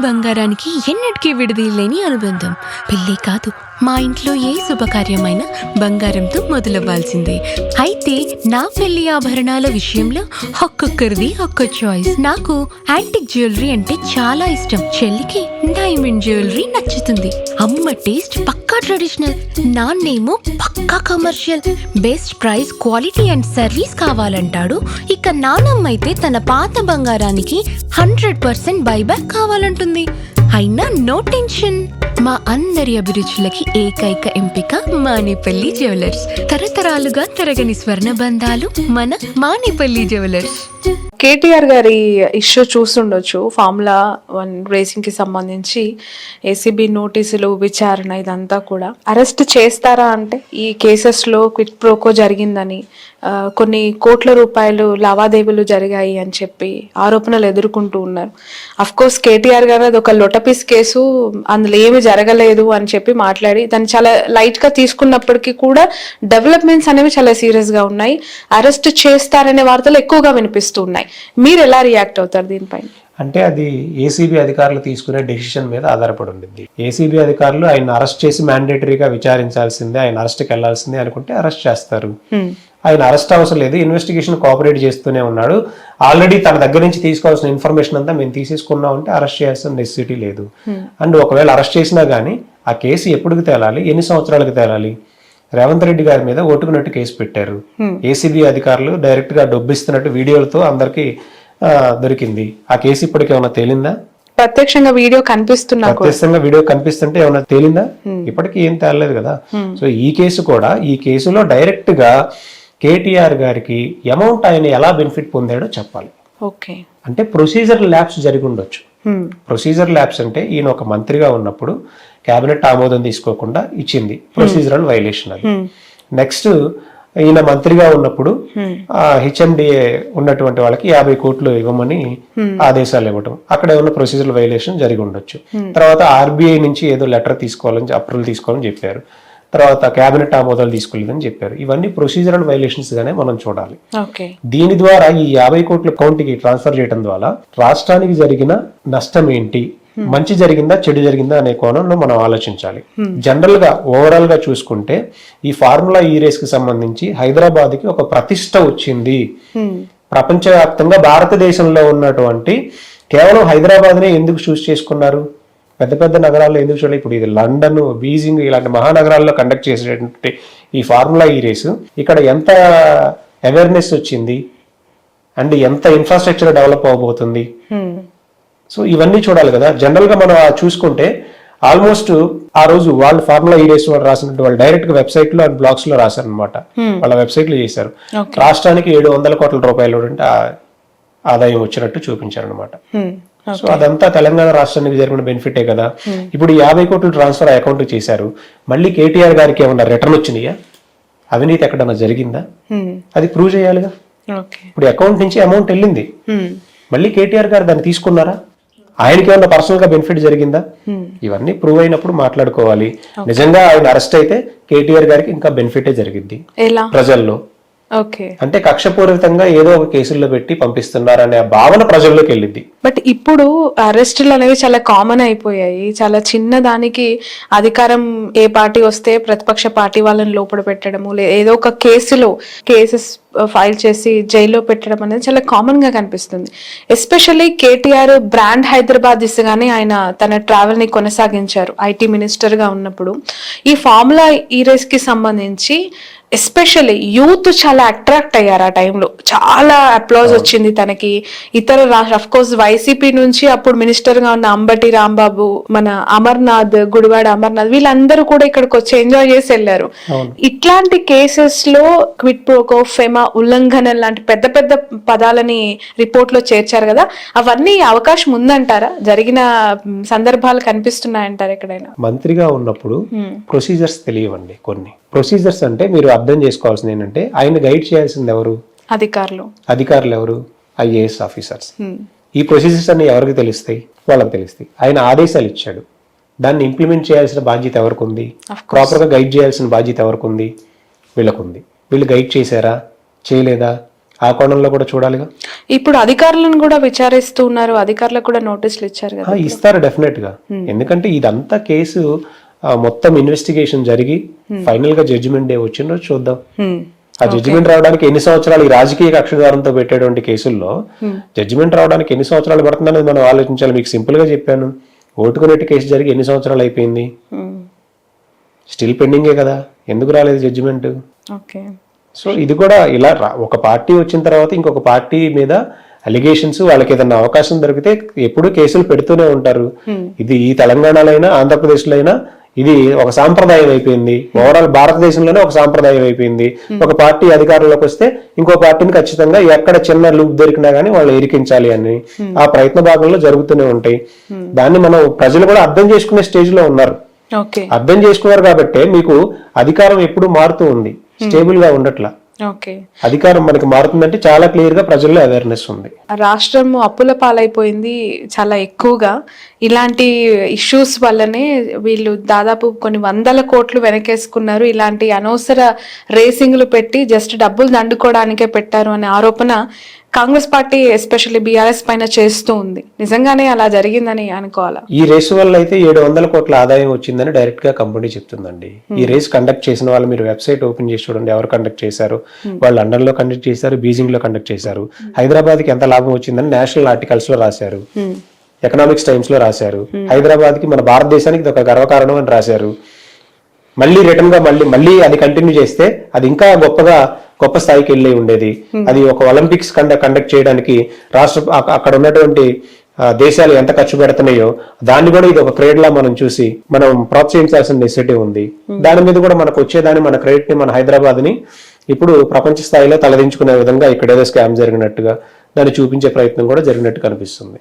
బంగారానికి ఎన్నటికీ విడదీయలేని అనుబంధం. పెళ్ళే కాదు, మా ఇంట్లో ఏ శుభకార్యమైనా బంగారంతో మొదలవ్వాల్సిందే. అయితే నా పెళ్లి ఆభరణాల విషయంలో ఒక్కొక్కరిది ఒక్కో చాయిస్. నాకు యాంటిక్ జ్యువెలరీ అంటే చాలా ఇష్టం. చెల్లికి డైమండ్ జ్యువెలరీ నచ్చుతుంది. అమ్మ టేస్ట్ పక్కా ట్రెడిషనల్, నాన్నేమో పక్కా commercial. Best price, quality and service కావాలంటాడు. ఇక నానమ్మ అయితే తన పాత బంగారానికి 100% బైబ్యాక్ కావాలంటుంది. అయినా నో టెన్షన్. మా అందరి అభిరుచులకి ఏకైక ఎంపిక మానేపల్లి జ్యువెలర్స్. తరతరాలుగా తరగని స్వర్ణ బంధాలు మన మానేపల్లి జ్యువెలర్స్. కేటీఆర్ గారి ఇష్యూ చూస్తుండొచ్చు. ఫార్ములా 1 రేసింగ్ కి సంబంధించి ఏసీబీ నోటీసులు, విచారణ, ఇదంతా కూడా అరెస్ట్ చేస్తారా అంటే ఈ కేసెస్ లో క్విట్ ప్రోకో జరిగిందని, కొన్ని కోట్ల రూపాయలు లావాదేవీలు జరిగాయి అని చెప్పి ఆరోపణలు ఎదుర్కొంటూ ఉన్నారు. అఫ్ కోర్స్ కేటీఆర్ గారు అది ఒక లొటపీస్ కేసు, అందులో ఏమి జరగలేదు అని చెప్పి మాట్లాడి దాన్ని చాలా లైట్ గా తీసుకున్నప్పటికీ కూడా డెవలప్మెంట్స్ అనేవి చాలా సీరియస్ గా ఉన్నాయి. అరెస్ట్ చేస్తారనే వార్తలు ఎక్కువగా వినిపిస్తూ ఉన్నాయి. మీరు ఎలా రియాక్ట్ అవుతారు దీనిపైన? అంటే అది ఏసీబీ అధికారులు తీసుకునే డెసిషన్ మీద ఆధారపడి ఉండింది. ఏసీబీ అధికారులు ఆయన అరెస్ట్ చేసి మ్యాండేటరీగా విచారించాల్సిందే, ఆయన అరెస్ట్కి వెళ్లాల్సిందే అనుకుంటే అరెస్ట్ చేస్తారు. ఆయన అరెస్ట్ అవసరం లేదు, ఇన్వెస్టిగేషన్ కోఆపరేట్ చేస్తూనే ఉన్నాడు. ఆల్రెడీ తన దగ్గర నుంచి తీసుకోవాల్సిన ఇన్ఫర్మేషన్ అంతా మేము తీసేసుకున్నాం అంటే అరెస్ట్ చేయాల్సిన నెసెసిటీ లేదు. అండ్ ఒకవేళ అరెస్ట్ చేసినా కానీ ఆ కేసు ఎప్పటికి తేలాలి, ఎన్ని సంవత్సరాలకు తేలాలి? రేవంత్ రెడ్డి గారి మీద ఓటుకున్నట్టు కేసు పెట్టారు. ఏసీబీ అధికారులు డైరెక్ట్ గా డబ్బిస్తున్నట్టు వీడియోలతో అందరికి దొరికింది. ఆ కేసు ఇప్పటికి ఏమైనా తేలిందా? ప్రత్యక్షంగా వీడియో కనిపిస్తుంటే ఏమైనా తేలిందా? ఇప్పటికీ ఏం తేలలేదు కదా. సో ఈ కేసు కూడా, ఈ కేసులో డైరెక్ట్ గా కేటీఆర్ గారికి అమౌంట్ ఆయన ఎలా బెనిఫిట్ పొందాడో చెప్పాలి. ఓకే, అంటే ప్రొసీజర్ ల్యాబ్స్ జరిగి ఉండొచ్చు. ప్రొసీజర్ ల్యాబ్స్ అంటే ఈయన ఒక మంత్రిగా ఉన్నప్పుడు కేబినెట్ ఆమోదం తీసుకోకుండా ఇచ్చింది, ప్రొసీజరల్ వైలేషన్ అది. నెక్స్ట్ ఈయన మంత్రిగా ఉన్నప్పుడు హెచ్ఎండిఏ ఉన్నటువంటి వాళ్ళకి 50 కోట్లు ఇవ్వమని ఆదేశాలు ఇవ్వటం, అక్కడ ఏమన్నా ప్రొసీజరల్ వైలేషన్ జరిగి ఉండొచ్చు. తర్వాత ఆర్బీఐ నుంచి ఏదో లెటర్ తీసుకోవాలని, అప్రూవల్ తీసుకోవాలని చెప్పారు. తర్వాత కేబినెట్ ఆమోదాలు తీసుకోలేదని చెప్పారు. ఇవన్నీ ప్రొసీజరల్ వైలేషన్స్ గానే మనం చూడాలి. దీని ద్వారా ఈ 50 కోట్ల అకౌంట్కి ట్రాన్స్ఫర్ చేయడం ద్వారా రాష్ట్రానికి జరిగిన నష్టం ఏంటి, మంచి జరిగిందా చెడు జరిగిందా అనే కోణంలో మనం ఆలోచించాలి. జనరల్ గా ఓవరాల్ గా చూసుకుంటే ఈ ఫార్ములా ఈ రేస్ కి సంబంధించి హైదరాబాద్ కి ఒక ప్రతిష్ట వచ్చింది. ప్రపంచవ్యాప్తంగా భారతదేశంలో ఉన్నటువంటి కేవలం హైదరాబాద్ నే ఎందుకు చూస్ చేసుకున్నారు? పెద్ద పెద్ద నగరాల్లో ఎందుకు చూడాలి? ఇప్పుడు ఇది లండన్, బీజింగ్ ఇలాంటి మహానగరాల్లో కండక్ట్ చేసేటువంటి ఈ ఫార్ములా ఈ రేసు ఇక్కడ ఎంత అవేర్నెస్ వచ్చింది అండ్ ఎంత ఇన్ఫ్రాస్ట్రక్చర్ డెవలప్ అవబోతుంది. సో ఇవన్నీ చూడాలి కదా. జనరల్ గా మనం చూసుకుంటే ఆల్మోస్ట్ ఆ రోజు వాళ్ళు ఫార్ములా ఈ రేస్ వాళ్ళు రాసినట్టు వాళ్ళు డైరెక్ట్ గా వెబ్సైట్ లో అండ్ బ్లాగ్స్ లో రాశారు అనమాట. వాళ్ళ వెబ్సైట్ లో చేశారు. రాష్ట్రానికి 700 కోట్ల రూపాయలు ఆదాయం వచ్చినట్టు చూపించారు అనమాట. సో అదంతా తెలంగాణ రాష్ట్రానికి జరిగిన బెనిఫిటే కదా. ఇప్పుడు 50 కోట్లు ట్రాన్స్ఫర్ అకౌంట్ చేశారు. మళ్ళీ కేటీఆర్ గారికి ఏమన్నా రిటర్న్ వచ్చినాయా? అవినీతి ఎక్కడన్నా జరిగిందా? అది ప్రూవ్ చేయాలిగా. ఇప్పుడు అకౌంట్ నుంచి అమౌంట్ వెళ్ళింది, మళ్ళీ కేటీఆర్ గారు దాన్ని తీసుకున్నారా? ఆయనకి ఏమన్నా పర్సనల్ గా బెనిఫిట్ జరిగిందా? ఇవన్నీ ప్రూవ్ అయినప్పుడు మాట్లాడుకోవాలి. నిజంగా ఆయన అరెస్ట్ అయితే కేటీఆర్ గారికి ఇంకా బెనిఫిటే జరిగింది ప్రజల్లో. అంటే కక్షపూరితంగా ఏదో ఒక కేసుల్లో పెట్టి పంపిస్తున్నారనే భావన ప్రజల్లోకి వెళ్ళింది. బట్ ఇప్పుడు అరెస్టులు అనేవి చాలా కామన్ అయిపోయాయి. చాలా చిన్న దానికి అధికారం ఏ పార్టీ వస్తే ప్రతిపక్ష పార్టీ వాళ్ళని లోపల పెట్టడము, ఏదో ఒక కేసెస్ ఫైల్ చేసి జైల్లో పెట్టడం అనేది చాలా కామన్ గా కనిపిస్తుంది. ఎస్పెషల్లీ కేటీఆర్ బ్రాండ్ హైదరాబాద్ దిశగానే ఆయన తన ట్రావెల్ ని కొనసాగించారు ఐటీ మినిస్టర్ గా ఉన్నప్పుడు. ఈ ఫార్ములా ఈ రేస్ కి సంబంధించి ఎస్పెషల్లీ యూత్ చాలా అట్రాక్ట్ అయ్యారు. ఆ టైంలో చాలా అప్లాజ్ వచ్చింది తనకి. ఇతర అఫ్ కోర్స్ వైసీపీ నుంచి అప్పుడు మినిస్టర్ గా ఉన్న అంబటి రాంబాబు, మన అమర్నాథ్, గుడివాడ అమర్నాథ్, వీళ్ళందరూ కూడా ఇక్కడికి వచ్చి ఎంజాయ్ చేసి వెళ్ళారు. ఇట్లాంటి కేసెస్ లో క్విట్ ప్రోకో, ఫెమా ఉల్లంఘన లాంటి పెద్ద పెద్ద పదాలని రిపోర్ట్ లో చేర్చారు కదా, అవన్నీ అవకాశం ఉందంటారా? జరిగిన సందర్భాలు కనిపిస్తున్నాయంటారా ఎక్కడైనా? మంత్రిగా ఉన్నప్పుడు ప్రొసీజర్స్ తెలియవండి. కొన్ని ప్రొసీజర్స్ అంటే మీరు అర్థం చేసుకోవాల్సింది ఏంటంటే ఆయన గైడ్ చేయాల్సింది ఎవరు? అధికారులు ఎవరు? IAS officers. ఈ ప్రొసీజర్స్ అన్ని ఎవరికి తెలుస్తాయి? వాళ్ళకి తెలుస్తాయి. ఆయన ఆదేశాలు ఇచ్చాడు, దాన్ని ఇంప్లిమెంట్ చేయాల్సిన బాధ్యత ఎవరికి ఉంది? ప్రాపర్ గా గైడ్ చేయాల్సిన బాధ్యత ఎవరికి ఉంది? వీళ్ళకుంది. వీళ్ళు గైడ్ చేశారా చేయలేదా? ఆ కోణంలో కూడా చూడాలిగా. ఇప్పుడు అధికారులను కూడా విచారిస్తూ ఉన్నారు, అధికారులకు కూడా నోటీసులు ఇచ్చారు కదా. ఇస్తారు డెఫినెట్ గా. ఎందుకంటే ఇదంతా కేసు మొత్తం ఇన్వెస్టిగేషన్ జరిగి ఫైనల్ గా జడ్జిమెంట్ డే వచ్చిన రోజు చూద్దాం. ఆ జడ్జిమెంట్ రావడానికి ఎన్ని సంవత్సరాలు, ఈ రాజకీయ కక్షదారంతో పెట్టేటువంటి కేసుల్లో జడ్జిమెంట్ రావడానికి ఎన్ని సంవత్సరాలు పడుతుందనేది మనం ఆలోచించాలి. మీకు సింపుల్ గా చెప్పాను, ఓటుకునేట్టు కేసు జరిగి ఎన్ని సంవత్సరాలు అయిపోయింది, స్టిల్ పెండింగే కదా, ఎందుకు రాలేదు జడ్జిమెంట్? ఓకే. సో ఇది కూడా ఇలా ఒక పార్టీ వచ్చిన తర్వాత ఇంకొక పార్టీ మీద అలిగేషన్స్, వాళ్ళకి ఏదైనా అవకాశం దొరికితే ఎప్పుడు కేసులు పెడుతూనే ఉంటారు. ఇది ఈ తెలంగాణలో అయినా ఆంధ్రప్రదేశ్లో అయినా ఇది ఒక సాంప్రదాయం అయిపోయింది. ఓవరాల్ భారతదేశంలోనే ఒక సాంప్రదాయం అయిపోయింది. ఒక పార్టీ అధికారంలోకి వస్తే ఇంకో పార్టీని ఖచ్చితంగా ఎక్కడ చిన్న లూప్ దొరికినా గానీ వాళ్ళు ఇరికించాలి అని ఆ ప్రయత్న భాగంలో జరుగుతూనే ఉంటాయి. దాన్ని మనం ప్రజలు కూడా అర్థం చేసుకునే స్టేజ్ లో ఉన్నారు. అర్థం చేసుకున్నారు కాబట్టి మీకు అధికారం ఎప్పుడు మారుతూ ఉంది, స్టేబుల్ గా ఉండట్లా. అధికారం మనకి మారుతుందంటే చాలా క్లియర్ గా ప్రజల్లో అవేర్నెస్ ఉంది. రాష్ట్రం అప్పుల పాలైపోయింది చాలా ఎక్కువగా. ఇలాంటి ఇష్యూస్ వల్లనే వీళ్ళు దాదాపు కొన్ని 100 కోట్లు వెనకేసుకున్నారు. ఇలాంటి అనవసర రేసింగ్లు పెట్టి జస్ట్ డబ్బులు దండుకోవడానికే పెట్టారు అనే ఆరోపణ కాంగ్రెస్ పార్టీ ఎస్పెషల్లీ బీఆర్ఎస్ పైన చేస్తూ ఉంది. నిజంగానే అలా జరిగిందని అనుకోవాలా? ఈ రేసు వల్ల అయితే 700 కోట్ల ఆదాయం వచ్చిందని డైరెక్ట్ గా కంపెనీ చెప్తుందండి. ఈ రేస్ కండక్ట్ చేసిన వాళ్ళు మీరు వెబ్సైట్ ఓపెన్ చేసి చూడండి, ఎవరు కండక్ట్ చేశారు. వాళ్ళు లండన్ లో కండక్ట్ చేశారు, బీజింగ్ లో కండక్ట్ చేశారు. హైదరాబాద్ కి ఎంత లాభం వచ్చిందని నేషనల్ ఆర్టికల్స్ లో రాశారు, ఎకనామిక్స్ టైమ్స్ లో రాశారు. హైదరాబాద్ కి, మన భారతదేశానికి ఇది ఒక గర్వకారణం అని రాశారు. మళ్ళీ రిటర్న్ గా మళ్ళీ అది కంటిన్యూ చేస్తే అది ఇంకా గొప్ప స్థాయికి వెళ్ళి ఉండేది. అది ఒక ఒలింపిక్స్ కండక్ట్ చేయడానికి అక్కడ ఉన్నటువంటి దేశాలు ఎంత ఖర్చు పెడుతున్నాయో దాన్ని కూడా ఇది ఒక క్రెడిట్ లా మనం చూసి మనం ప్రోత్సహించాల్సిన నెసెసిటీ ఉంది. దాని మీద కూడా మనకు వచ్చేదాన్ని, మన క్రెడిట్ ని, మన హైదరాబాద్ ని ఇప్పుడు ప్రపంచ స్థాయిలో తలదించుకునే విధంగా ఇక్కడ ఏదో స్కామ్ జరిగినట్టుగా దాన్ని చూపించే ప్రయత్నం కూడా జరిగినట్టు కనిపిస్తుంది.